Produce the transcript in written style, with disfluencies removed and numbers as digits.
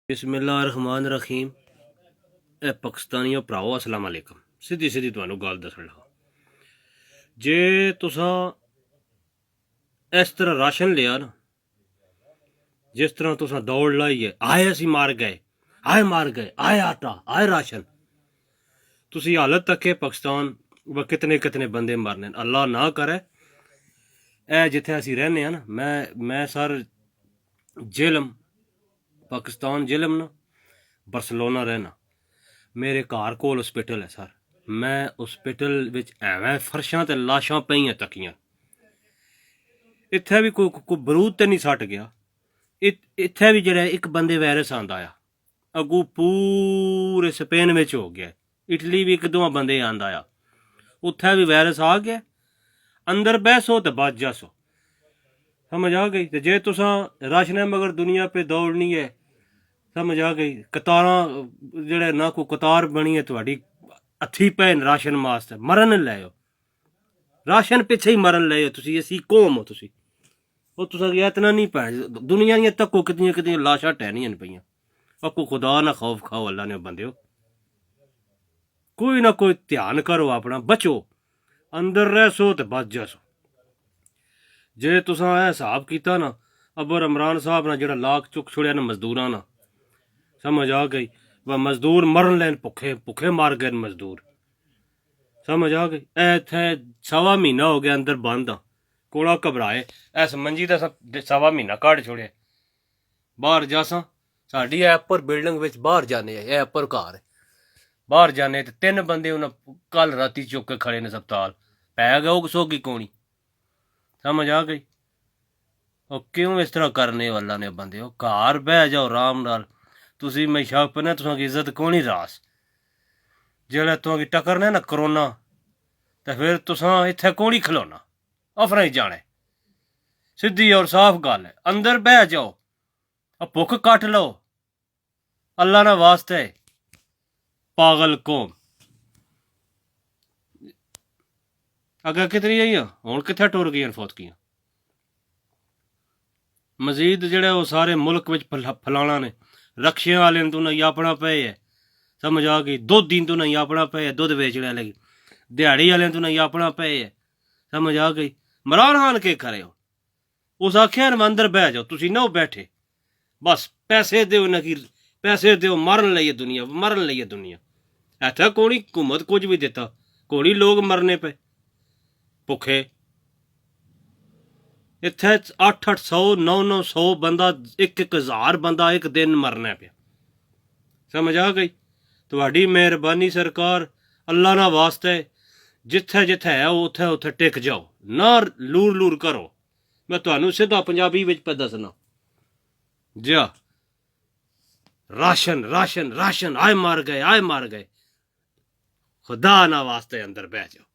बिस्मिल्लाहिर्रहमानिर्रहीम। ए पाकिस्तानियों भराओ अस्सलाम वालेकुम। सीधी सीधी तुहानू गल दसन लगा, जे तुसां इस तरह राशन लिया ना, जिस तरह तुसां दौड़ लाई है, आए असी मार गए, आए मार गए, आए आटा, आए राशन, तुसी हालत तक पाकिस्तान व कितने कितने बंदे मरने। अल्लाह ना करे ए जिथे असी रहने ना, मैं सर जेलम पाकिस्तान जेलम ना बरसलोना रहना, मेरे घर कोल हॉस्पिटल है सर। मैं हॉस्पिटल विच एवें फर्शां ते लाशां पईयां तकियां, इत्थे भी कोई बरूद ते नहीं सट गया। इत्थे भी जेह्ड़ा एक बंदे वायरस आंदा आ, अगू पूरे स्पेन विच हो गया, इटली भी एक दो बंदे आंदा आ, उत्थे भी वायरस आ गया। अंदर बैसो ते बच जासो, समझ आ गई। ते जे तुसां राशनै मगर दुनिया पे दौड़नी है, समझ आ गई। कतारां जेह्ड़े ना कोई कतार बनी है तुहाडी हत्थी पैन राशन वास्ते, मरन लैओ राशन पिछे ही मरन लैओ। तुसी असी कौम हो, तुसी वो तुसा इतना नहीं पै दुनिया दियां तक्को कितनियां कितनियां लाशां टहनियां पईयां। आपको खुदा ना खौफ खाओ अल्लाह ने बंदे हो, कोई ना कोई ध्यान करो अपना, बचो, अंदर रैसो ते बच जासो। जे तुसां एह हिसाब कीता ना, अबर इमरान साहब ना जेह्ड़ा लाख चुक छुड़िया ना मजदूरां ना, समझ आ गई। वह मजदूर मरन लैन, भुखे भुखे मार गए मजदूर, समझ आ गई। ए इत्थे सवा महीना हो गया अंदर बंद आ, कोड़ा घबराए इस मंजी दा सवा महीना कड़ छोड़े। बाहर जासां साडी ऐ उप्पर बिल्डिंग विच बाहर जाने, ऐ उप्पर घर है, बाहर जाने ते तीन बंदे उन्हें कल राती चुक के खड़े ने अस्पताल, पै गए सोगी कौनी, समझ आ गई। और क्यों इस तरह करने अल्लाह ने बंदे हो, घर बह जाओ आराम नाल। तुसी मैं शक पना तुसां इज्जत कौनी रास, जेल्लै तुसेंगी टक्करना ना करोना, तो फिर तुसां इत्थे कौनी खलोना, अफरा ही जाने। सीधी और साफ गल है, अंदर बह जाओ, भुख कट लो अल्लाह ना वास्ते, पागल कौम। अगे कितनी आई हुण कित्थे टुर गई फौतकियां। मजीद जेह्ड़े वो सारे मुल्क विच फलाना ने, रक्शियां आह्ले तू नहीं अपना पे है, समझ आ गई। दुद्ध दी तू नहीं अपना पे है, दुद्ध बेचने वाले दिहाड़ी आह्ले तू नहीं अपना पे है, समझ आ गई। इमरान खान के करे हो, उस आख्या न अंदर बह जाओ, तुसी ना बैठे, बस पैसे दो नकी पैसे दो, मरन लइए दुनिया, मरन लइए दुनिया। इत्थे कोनी हुकूमत कुछ भी दिता, कोनी लोग मरने पे भुखे। इत्थे 800 900 बंदा, 1,000 बंदा एक दिन मरना पे, समझ आ गई। तुहाडी मेहरबानी सरकार, अल्लाह ना वास्ते, जिथे जिथे है उत्थे उत्थे टिक जाओ, ना लूर लूर करो। मैं तुहानू सीधा पंजाबी विच पे दसना, जा राशन राशन राशन, आए मार गए, आए मार गए, खुदा ना वास्ते अंदर बह जाओ।